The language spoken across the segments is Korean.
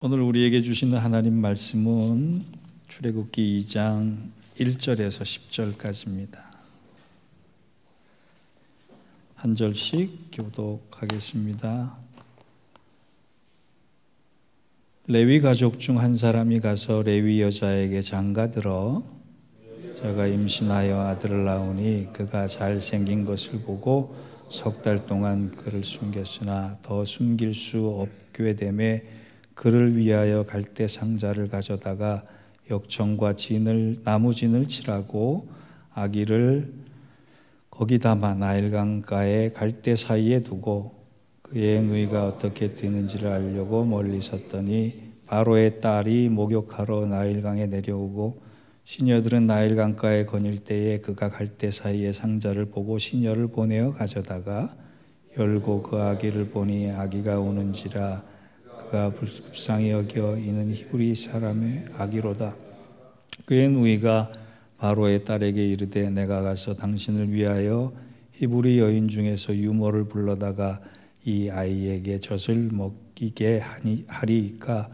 오늘 우리에게 주시는 하나님 말씀은 출애굽기 2장 1절에서 10절까지입니다. 한 절씩 교독하겠습니다. 레위 가족 중 한 사람이 가서 레위 여자에게 장가들어 저가 임신하여 아들을 낳으니 그가 잘생긴 것을 보고 석 달 동안 그를 숨겼으나 더 숨길 수 없게 되매 그를 위하여 갈대 상자를 가져다가 역청과 나무진을 칠하고 아기를 거기 담아 나일강가의 갈대 사이에 두고 그의 누이가 어떻게 뛰는지를 알려고 멀리 섰더니 바로의 딸이 목욕하러 나일강에 내려오고 시녀들은 나일강가에 거닐 때에 그가 갈대 사이에 상자를 보고 시녀를 보내어 가져다가 열고 그 아기를 보니 아기가 우는지라 그가 불쌍히 여겨 이는 히브리 사람의 아기로다. 그의 누이가 바로의 딸에게 이르되 내가 가서 당신을 위하여 히브리 여인 중에서 유모를 불러다가 이 아이에게 젖을 먹이게 하리이까.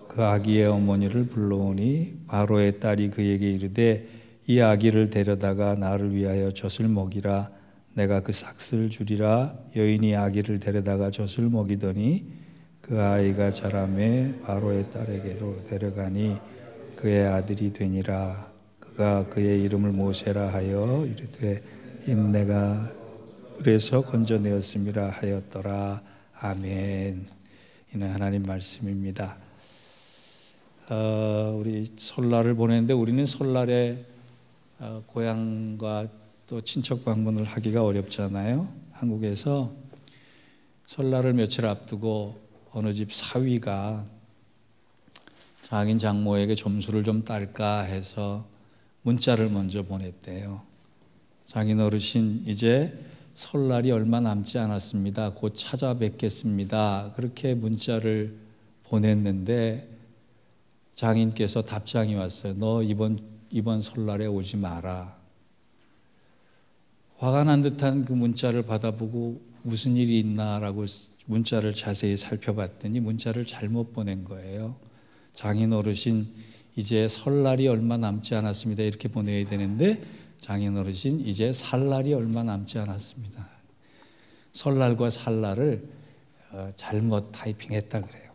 그 아기의 어머니를 불러오니 바로의 딸이 그에게 이르되 이 아기를 데려다가 나를 위하여 젖을 먹이라. 내가 그 삭슬 주리라. 여인이 아기를 데려다가 젖을 먹이더니 그 아이가 자라매 바로의 딸에게로 데려가니 그의 아들이 되니라. 그가 그의 이름을 모세라 하여 이르되 내가 그래서 건져내었음이라 하였더라. 아멘. 이는 하나님 말씀입니다. 우리 설날을 보내는데 우리는 설날에 고향과 또 친척 방문을 하기가 어렵잖아요. 한국에서 설날을 며칠 앞두고 어느 집 사위가 장인 장모에게 점수를 좀 딸까 해서 문자를 먼저 보냈대요. 장인 어르신 이제 설날이 얼마 남지 않았습니다. 곧 찾아뵙겠습니다. 그렇게 문자를 보냈는데 장인께서 답장이 왔어요. 너 이번 설날에 오지 마라. 화가 난 듯한 그 문자를 받아보고 무슨 일이 있나라고 문자를 자세히 살펴봤더니 문자를 잘못 보낸 거예요. 장인 어르신 이제 설날이 얼마 남지 않았습니다. 이렇게 보내야 되는데 장인 어르신 이제 살날이 얼마 남지 않았습니다. 설날과 살날을 잘못 타이핑했다 그래요.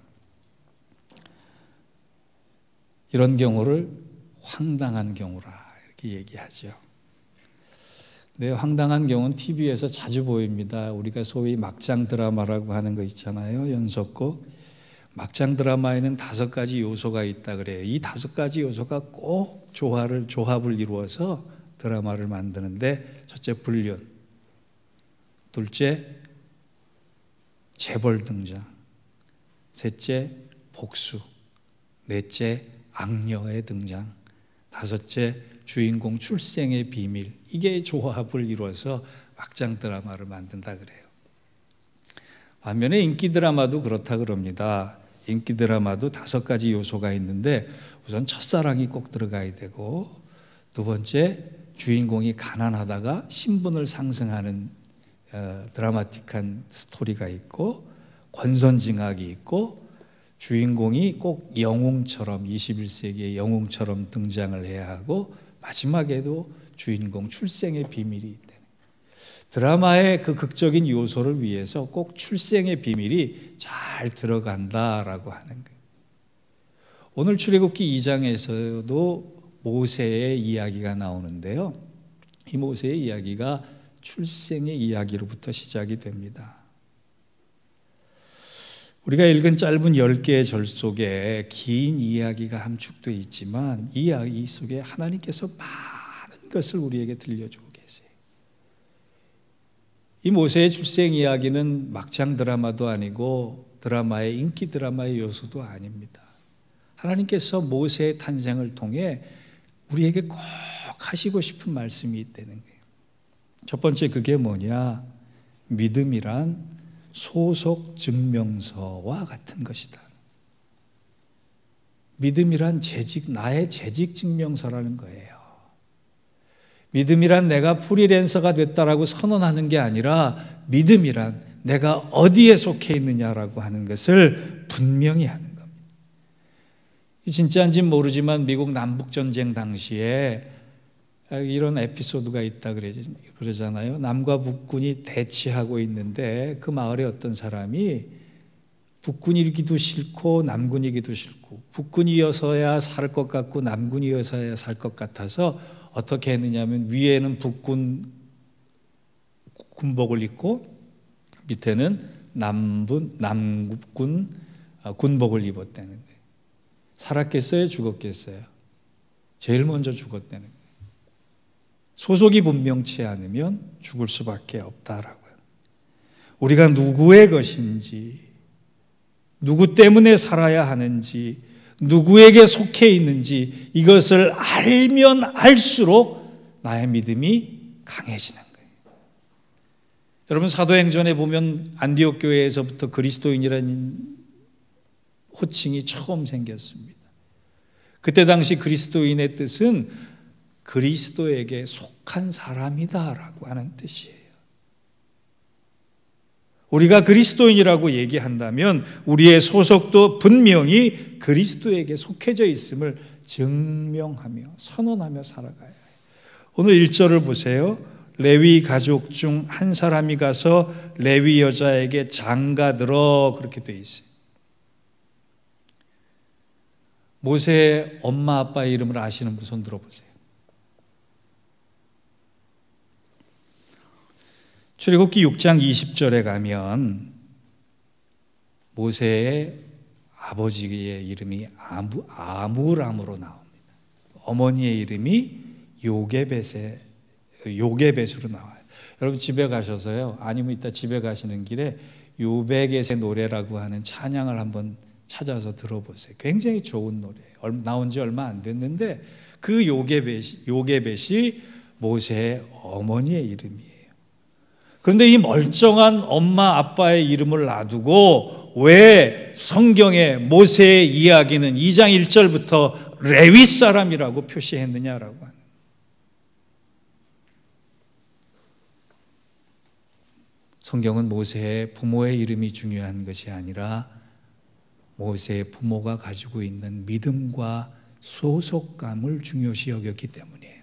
이런 경우를 황당한 경우라 이렇게 얘기하죠. 네, 황당한 경우는 TV에서 자주 보입니다. 우리가 소위 막장 드라마라고 하는 거 있잖아요. 연속곡. 막장 드라마에는 5가지 요소가 있다 그래요. 이 5가지 요소가 꼭 조합을 이루어서 드라마를 만드는데 첫째 불륜, 둘째 재벌 등장, 셋째 복수, 넷째 악녀의 등장, 다섯째 주인공 출생의 비밀. 이게 조합을 이루어서 막장 드라마를 만든다 그래요. 반면에 인기 드라마도 그렇다 그럽니다. 인기 드라마도 5가지 요소가 있는데 우선 첫사랑이 꼭 들어가야 되고, 두 번째 주인공이 가난하다가 신분을 상승하는 드라마틱한 스토리가 있고, 권선징악이 있고, 주인공이 꼭 영웅처럼 21세기의 영웅처럼 등장을 해야 하고, 마지막에도 주인공 출생의 비밀이 있다. 드라마의 그 극적인 요소를 위해서 꼭 출생의 비밀이 잘 들어간다라고 하는 거예요. 오늘 출애굽기 2장에서도 모세의 이야기가 나오는데요. 이 모세의 이야기가 출생의 이야기로부터 시작이 됩니다. 우리가 읽은 짧은 10개의 절 속에 긴 이야기가 함축되어 있지만 이 이야기 속에 하나님께서 많은 것을 우리에게 들려주고 계세요. 이 모세의 출생 이야기는 막장 드라마도 아니고 드라마의 인기 드라마의 요소도 아닙니다. 하나님께서 모세의 탄생을 통해 우리에게 꼭 하시고 싶은 말씀이 있다는 거예요. 첫 번째 그게 뭐냐? 믿음이란 소속 증명서와 같은 것이다. 믿음이란 나의 재직 증명서라는 거예요. 믿음이란 내가 프리랜서가 됐다라고 선언하는 게 아니라 믿음이란 내가 어디에 속해 있느냐라고 하는 것을 분명히 하는 겁니다. 진짜인지는 모르지만 미국 남북전쟁 당시에 이런 에피소드가 있다 그러잖아요. 남과 북군이 대치하고 있는데 그 마을에 어떤 사람이 북군이기도 싫고 남군이기도 싫고 북군이어서야 살 것 같고 남군이어서야 살 것 같아서 어떻게 했느냐면 위에는 북군 군복을 입고 밑에는 남군 군복을 입었다는 거예요. 살았겠어요? 죽었겠어요? 제일 먼저 죽었다는 거예요. 소속이 분명치 않으면 죽을 수밖에 없다라고요. 우리가 누구의 것인지, 누구 때문에 살아야 하는지, 누구에게 속해 있는지 이것을 알면 알수록 나의 믿음이 강해지는 거예요. 여러분 사도행전에 보면 안디옥 교회에서부터 그리스도인이라는 호칭이 처음 생겼습니다. 그때 당시 그리스도인의 뜻은 그리스도에게 속한 사람이다라고 하는 뜻이에요. 우리가 그리스도인이라고 얘기한다면 우리의 소속도 분명히 그리스도에게 속해져 있음을 증명하며 선언하며 살아가야 해요. 오늘 1절을 보세요. 레위 가족 중 한 사람이 가서 레위 여자에게 장가들어 그렇게 돼 있어요. 모세의 엄마 아빠의 이름을 아시는 분 손 들어보세요. 출애굽기 6장 20절에 가면 모세의 아버지의 이름이 아므람으로 나옵니다. 어머니의 이름이 요게벳으로 나와요. 여러분 집에 가셔서요, 아니면 이따 집에 가시는 길에 요베겟의 노래라고 하는 찬양을 한번 찾아서 들어보세요. 굉장히 좋은 노래예요. 나온 지 얼마 안 됐는데 그 요게벳이 모세의 어머니의 이름이에요. 그런데 이 멀쩡한 엄마 아빠의 이름을 놔두고 왜 성경에 모세의 이야기는 2장 1절부터 레위 사람이라고 표시했느냐라고 하는. 성경은 모세의 부모의 이름이 중요한 것이 아니라 모세의 부모가 가지고 있는 믿음과 소속감을 중요시 여겼기 때문이에요.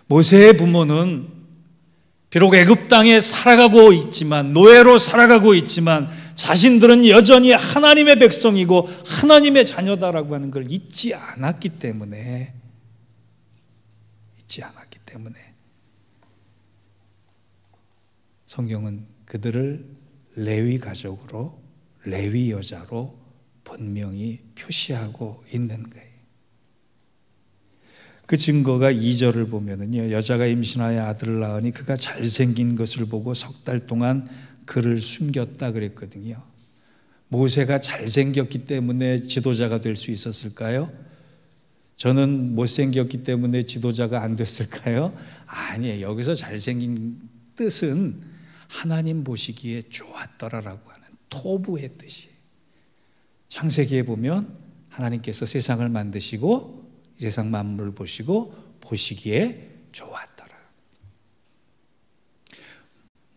모세의 부모는 비록 애굽 땅에 살아가고 있지만, 노예로 살아가고 있지만 자신들은 여전히 하나님의 백성이고 하나님의 자녀다라고 하는 걸 잊지 않았기 때문에 성경은 그들을 레위 가족으로, 레위 여자로 분명히 표시하고 있는 거예요. 그 증거가 2절을 보면은요, 여자가 임신하여 아들을 낳으니 그가 잘생긴 것을 보고 석 달 동안 그를 숨겼다 그랬거든요. 모세가 잘생겼기 때문에 지도자가 될 수 있었을까요? 저는 못생겼기 때문에 지도자가 안 됐을까요? 아니에요. 여기서 잘생긴 뜻은 하나님 보시기에 좋았더라라고 하는 토부의 뜻이에요. 창세기에 보면 하나님께서 세상을 만드시고 세상 만물을 보시고 보시기에 좋았더라.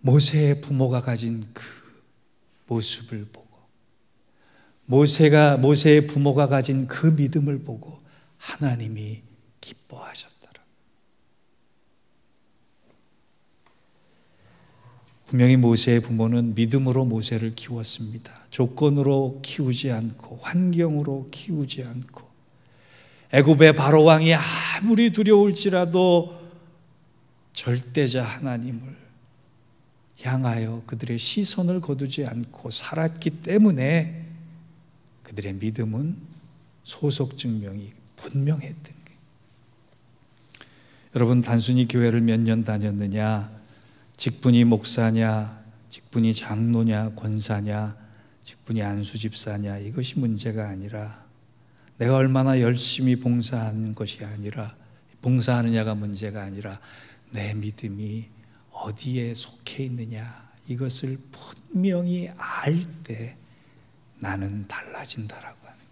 모세의 부모가 가진 그 모습을 보고, 모세의 부모가 가진 그 믿음을 보고 하나님이 기뻐하셨더라. 분명히 모세의 부모는 믿음으로 모세를 키웠습니다. 조건으로 키우지 않고, 환경으로 키우지 않고, 애굽의 바로 왕이 아무리 두려울지라도 절대자 하나님을 향하여 그들의 시선을 거두지 않고 살았기 때문에 그들의 믿음은 소속 증명이 분명했던 거예요. 여러분, 단순히 교회를 몇 년 다녔느냐, 직분이 목사냐, 직분이 장로냐, 권사냐, 직분이 안수집사냐, 이것이 문제가 아니라, 내가 얼마나 열심히 봉사하는 것이 아니라, 봉사하느냐가 문제가 아니라 내 믿음이 어디에 속해 있느냐, 이것을 분명히 알 때 나는 달라진다라고 하는 거예요.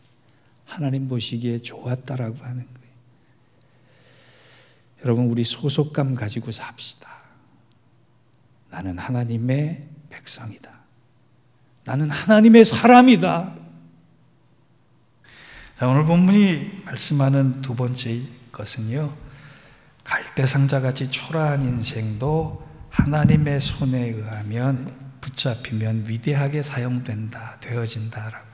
하나님 보시기에 좋았다라고 하는 거예요. 여러분, 우리 소속감 가지고 삽시다. 나는 하나님의 백성이다. 나는 하나님의 사람이다. 자, 오늘 본문이 말씀하는 두 번째 것은요, 갈대상자같이 초라한 인생도 하나님의 손에 의하면 붙잡히면 위대하게 사용된다, 되어진다라고.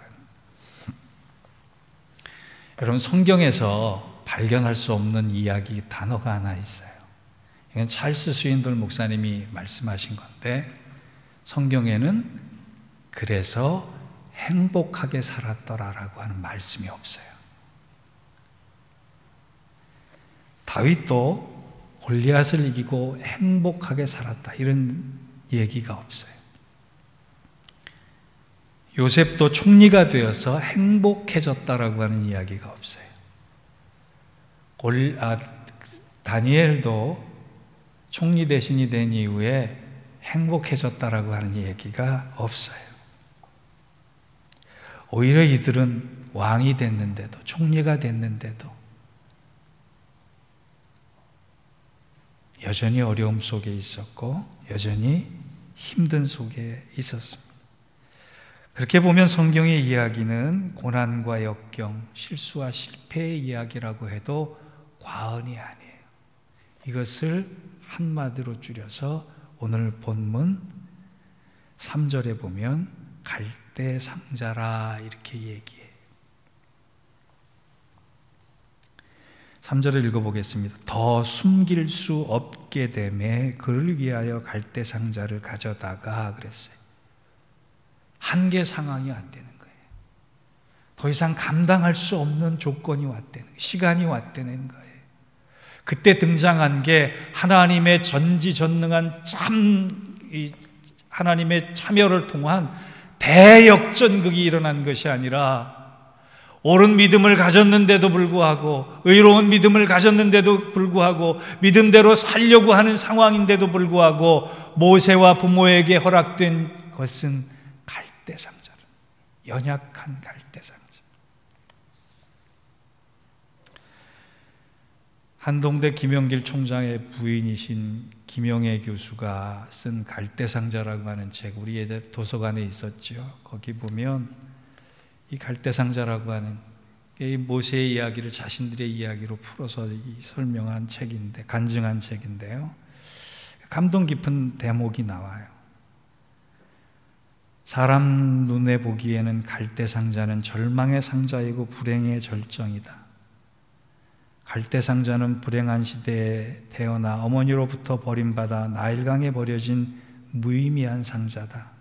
여러분, 성경에서 발견할 수 없는 이야기 단어가 하나 있어요. 이건 찰스 스윈돌 목사님이 말씀하신 건데, 성경에는 그래서 행복하게 살았더라라고 하는 말씀이 없어요. 다윗도 골리앗을 이기고 행복하게 살았다, 이런 얘기가 없어요. 요셉도 총리가 되어서 행복해졌다라고 하는 이야기가 없어요. 다니엘도 총리 대신이 된 이후에 행복해졌다라고 하는 얘기가 없어요. 오히려 이들은 왕이 됐는데도, 총리가 됐는데도 여전히 어려움 속에 있었고 여전히 힘든 속에 있었습니다. 그렇게 보면 성경의 이야기는 고난과 역경, 실수와 실패의 이야기라고 해도 과언이 아니에요. 이것을 한마디로 줄여서 오늘 본문 3절에 보면 갈대상자라 이렇게 얘기해요. 3절을 읽어보겠습니다. 더 숨길 수 없게 되매 그를 위하여 갈대상자를 가져다가 그랬어요. 한계 상황이 왔다는 거예요. 더 이상 감당할 수 없는 조건이 왔다는 거예요. 시간이 왔다는 거예요. 그때 등장한 게 하나님의 전지전능한 하나님의 참여를 통한 대역전극이 일어난 것이 아니라 옳은 믿음을 가졌는데도 불구하고, 의로운 믿음을 가졌는데도 불구하고, 믿음대로 살려고 하는 상황인데도 불구하고 모세와 부모에게 허락된 것은 갈대상자를, 연약한 갈대상자. 한동대 김영길 총장의 부인이신 김영애 교수가 쓴 갈대상자라고 하는 책, 우리 애들 도서관에 있었죠. 거기 보면 이 갈대상자라고 하는 이 모세의 이야기를 자신들의 이야기로 풀어서 설명한 책인데, 간증한 책인데요, 감동 깊은 대목이 나와요. 사람 눈에 보기에는 갈대상자는 절망의 상자이고 불행의 절정이다. 갈대상자는 불행한 시대에 태어나 어머니로부터 버림받아 나일강에 버려진 무의미한 상자다.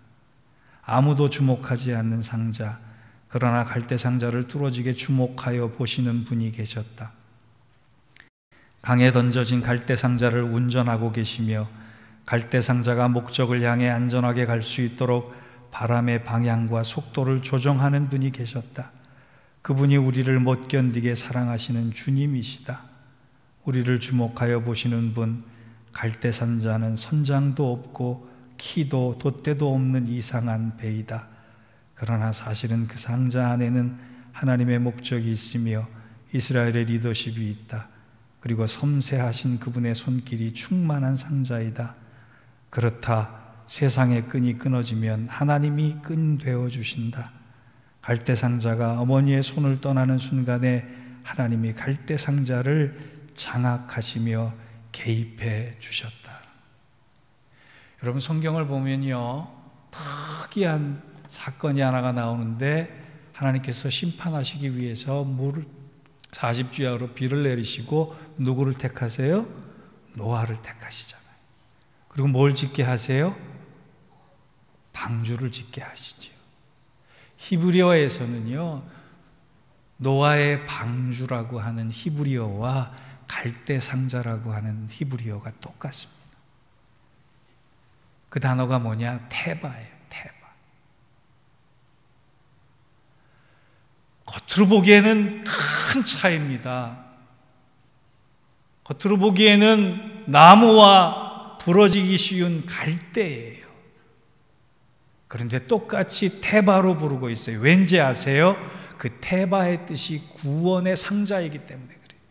아무도 주목하지 않는 상자. 그러나 갈대상자를 뚫어지게 주목하여 보시는 분이 계셨다. 강에 던져진 갈대상자를 운전하고 계시며 갈대상자가 목적을 향해 안전하게 갈 수 있도록 바람의 방향과 속도를 조정하는 분이 계셨다. 그분이 우리를 못 견디게 사랑하시는 주님이시다. 우리를 주목하여 보시는 분, 갈대상자는 선장도 없고 키도 돛대도 없는 이상한 배이다. 그러나 사실은 그 상자 안에는 하나님의 목적이 있으며 이스라엘의 리더십이 있다. 그리고 섬세하신 그분의 손길이 충만한 상자이다. 그렇다. 세상의 끈이 끊어지면 하나님이 끈 되어주신다. 갈대상자가 어머니의 손을 떠나는 순간에 하나님이 갈대상자를 장악하시며 개입해 주셨다. 여러분, 성경을 보면요, 특이한 사건이 하나가 나오는데, 하나님께서 심판하시기 위해서 40주야로 비를 내리시고 누구를 택하세요? 노아를 택하시잖아요. 그리고 뭘 짓게 하세요? 방주를 짓게 하시죠. 히브리어에서는요, 노아의 방주라고 하는 히브리어와 갈대상자라고 하는 히브리어가 똑같습니다. 그 단어가 뭐냐? 테바예요. 테바. 겉으로 보기에는 큰 차이입니다. 겉으로 보기에는 나무와 부러지기 쉬운 갈대예요. 그런데 똑같이 테바로 부르고 있어요. 왠지 아세요? 그 테바의 뜻이 구원의 상자이기 때문에 그래요.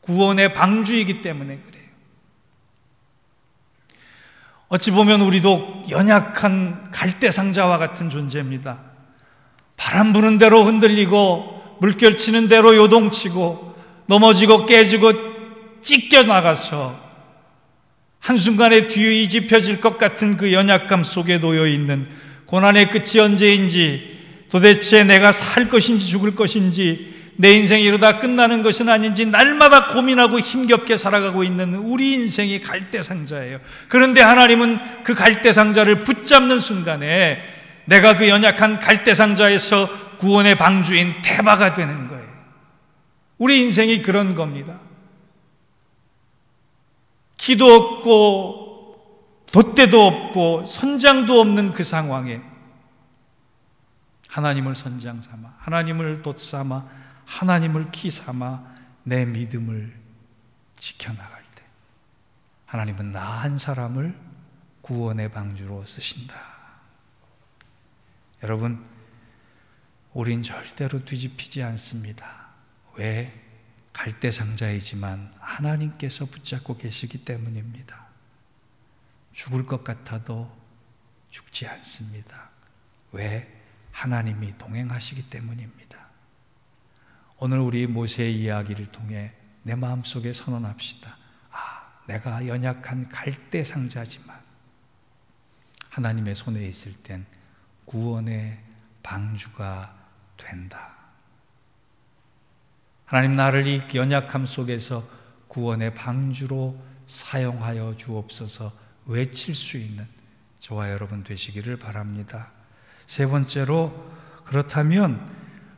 구원의 방주이기 때문에 그래요. 어찌 보면 우리도 연약한 갈대상자와 같은 존재입니다. 바람 부는 대로 흔들리고 물결 치는 대로 요동치고 넘어지고 깨지고 찢겨나가서 한순간에 뒤집혀질 것 같은 그 연약감 속에 놓여있는 고난의 끝이 언제인지, 도대체 내가 살 것인지 죽을 것인지, 내 인생이 이러다 끝나는 것은 아닌지 날마다 고민하고 힘겹게 살아가고 있는 우리 인생이 갈대상자예요. 그런데 하나님은 그 갈대상자를 붙잡는 순간에 내가 그 연약한 갈대상자에서 구원의 방주인 대바가 되는 거예요. 우리 인생이 그런 겁니다. 기도 없고 돛대도 없고 선장도 없는 그 상황에 하나님을 선장 삼아, 하나님을 돛 삼아, 하나님을 키 삼아 내 믿음을 지켜나갈 때 하나님은 나 한 사람을 구원의 방주로 쓰신다. 여러분, 우린 절대로 뒤집히지 않습니다. 왜? 갈대상자이지만 하나님께서 붙잡고 계시기 때문입니다. 죽을 것 같아도 죽지 않습니다. 왜? 하나님이 동행하시기 때문입니다. 오늘 우리 모세의 이야기를 통해 내 마음속에 선언합시다. 내가 연약한 갈대상자지만 하나님의 손에 있을 땐 구원의 방주가 된다. 하나님, 나를 이 연약함 속에서 구원의 방주로 사용하여 주옵소서 외칠 수 있는 저와 여러분 되시기를 바랍니다. 세 번째로, 그렇다면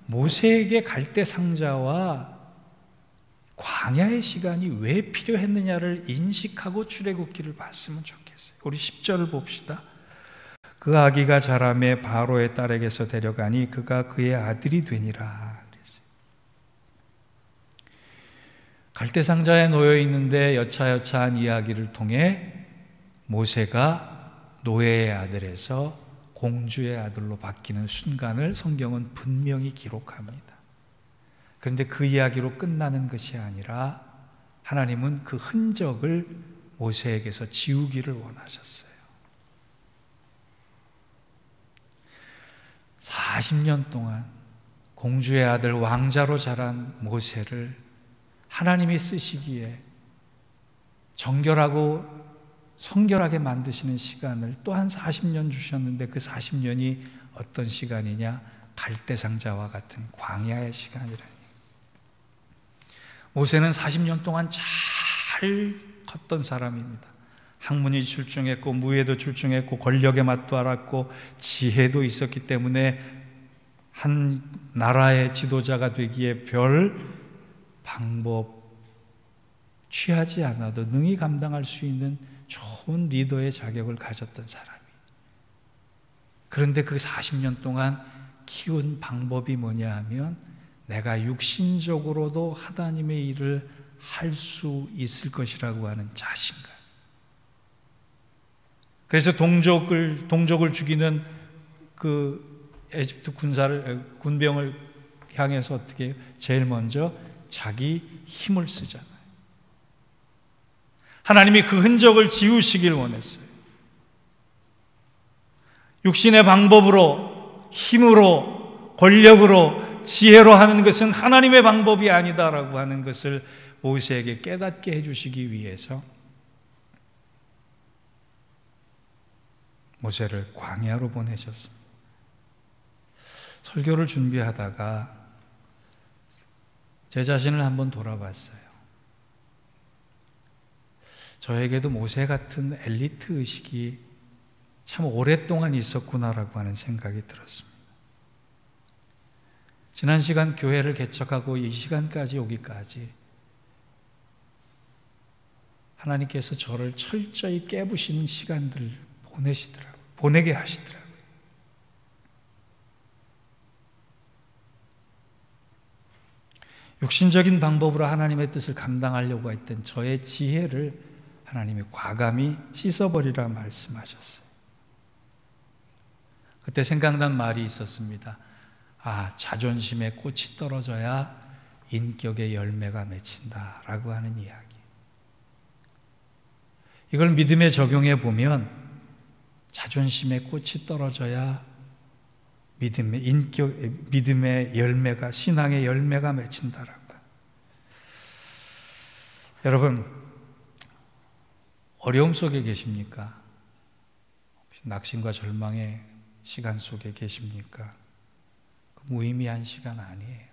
모세에게 갈대상자와 광야의 시간이 왜 필요했느냐를 인식하고 출애굽기를 봤으면 좋겠어요. 우리 10절을 봅시다. 그 아기가 자라매 바로의 딸에게서 데려가니 그가 그의 아들이 되니라. 갈대상자에 놓여 있는데 여차여차한 이야기를 통해 모세가 노예의 아들에서 공주의 아들로 바뀌는 순간을 성경은 분명히 기록합니다. 그런데 그 이야기로 끝나는 것이 아니라 하나님은 그 흔적을 모세에게서 지우기를 원하셨어요. 40년 동안 공주의 아들 왕자로 자란 모세를 하나님이 쓰시기에 정결하고 성결하게 만드시는 시간을 또한 40년 주셨는데 그 40년이 어떤 시간이냐? 갈대상자와 같은 광야의 시간이라니. 모세는 40년 동안 잘 컸던 사람입니다. 학문이 출중했고 무예도 출중했고 권력의 맛도 알았고 지혜도 있었기 때문에 한 나라의 지도자가 되기에 별 방법 취하지 않아도 능히 감당할 수 있는 좋은 리더의 자격을 가졌던 사람이. 그런데 그 40년 동안 키운 방법이 뭐냐 하면 내가 육신적으로도 하나님의 일을 할 수 있을 것이라고 하는 자신감. 그래서 동족을 죽이는 그 에집트 군병을 향해서 어떻게 해요? 제일 먼저 자기 힘을 쓰잖아요. 하나님이 그 흔적을 지우시길 원했어요. 육신의 방법으로, 힘으로, 권력으로, 지혜로 하는 것은 하나님의 방법이 아니다라고 하는 것을 모세에게 깨닫게 해주시기 위해서 모세를 광야로 보내셨습니다. 설교를 준비하다가 제 자신을 한번 돌아봤어요. 저에게도 모세 같은 엘리트 의식이 참 오랫동안 있었구나라고 하는 생각이 들었습니다. 지난 시간 교회를 개척하고 이 시간까지 오기까지 하나님께서 저를 철저히 깨부시는 시간들을 보내게 하시더라고요. 육신적인 방법으로 하나님의 뜻을 감당하려고 했던 저의 지혜를 하나님이 과감히 씻어버리라 말씀하셨어요. 그때 생각난 말이 있었습니다. 자존심에 꽃이 떨어져야 인격의 열매가 맺힌다라고 하는 이야기. 이걸 믿음에 적용해 보면 자존심의 꽃이 떨어져야 믿음의 열매가, 신앙의 열매가 맺힌다라고요. 여러분, 어려움 속에 계십니까? 낙심과 절망의 시간 속에 계십니까? 무의미한 시간 아니에요.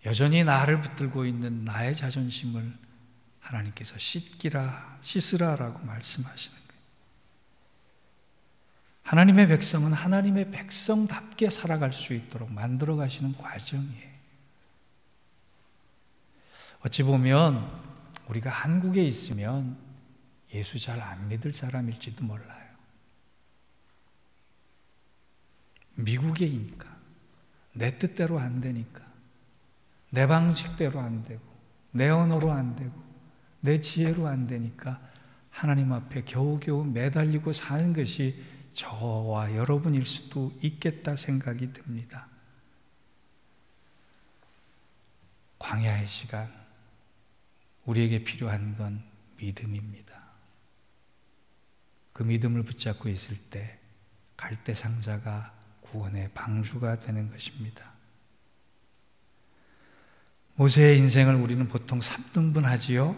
여전히 나를 붙들고 있는 나의 자존심을 하나님께서 씻으라라고 말씀하시는 거예요. 하나님의 백성은 하나님의 백성답게 살아갈 수 있도록 만들어 가시는 과정이에요. 어찌 보면 우리가 한국에 있으면 예수 잘 안 믿을 사람일지도 몰라요. 미국에 있으니까 내 뜻대로 안 되니까, 내 방식대로 안 되고, 내 언어로 안 되고, 내 지혜로 안 되니까 하나님 앞에 겨우겨우 매달리고 사는 것이 저와 여러분일 수도 있겠다 생각이 듭니다. 광야의 시간, 우리에게 필요한 건 믿음입니다. 그 믿음을 붙잡고 있을 때 갈대 상자가 구원의 방주가 되는 것입니다. 모세의 인생을 우리는 보통 3등분 하지요.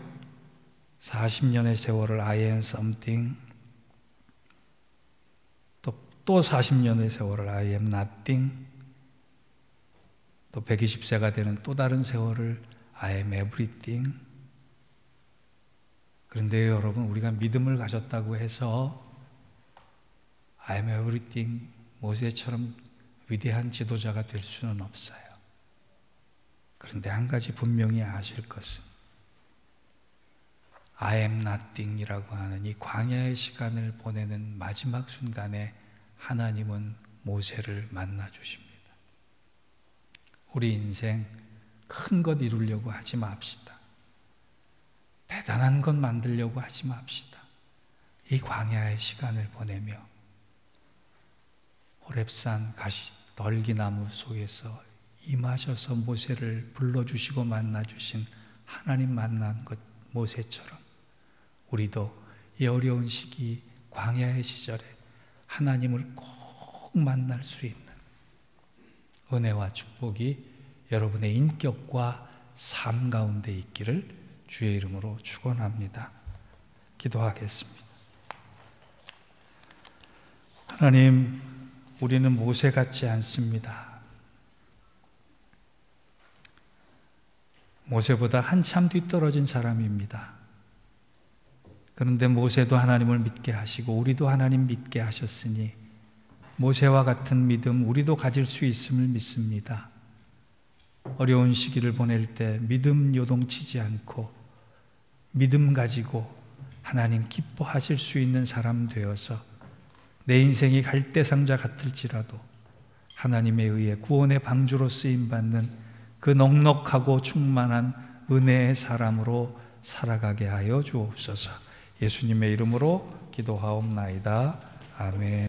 40년의 세월을 I am something, 또 40년의 세월을 I am nothing, 또 120세가 되는 또 다른 세월을 I am everything. 그런데 여러분, 우리가 믿음을 가졌다고 해서 I am everything, 모세처럼 위대한 지도자가 될 수는 없어요. 그런데 한 가지 분명히 아실 것은 I am nothing이라고 하는 이 광야의 시간을 보내는 마지막 순간에 하나님은 모세를 만나 주십니다. 우리 인생 큰 것 이루려고 하지 맙시다. 대단한 것 만들려고 하지 맙시다. 이 광야의 시간을 보내며 호렙산 떨기나무 속에서 임하셔서 모세를 불러주시고 만나주신 하나님 만난 것 모세처럼 우리도 이 어려운 시기 광야의 시절에 하나님을 꼭 만날 수 있는 은혜와 축복이 여러분의 인격과 삶 가운데 있기를 주의 이름으로 축원합니다. 기도하겠습니다. 하나님, 우리는 모세 같지 않습니다. 모세보다 한참 뒤떨어진 사람입니다. 그런데 모세도 하나님을 믿게 하시고 우리도 하나님 믿게 하셨으니 모세와 같은 믿음 우리도 가질 수 있음을 믿습니다. 어려운 시기를 보낼 때 믿음 요동치지 않고 믿음 가지고 하나님 기뻐하실 수 있는 사람 되어서 내 인생이 갈대상자 같을지라도 하나님에 의해 구원의 방주로 쓰임받는 그 넉넉하고 충만한 은혜의 사람으로 살아가게 하여 주옵소서. 예수님의 이름으로 기도하옵나이다. 아멘.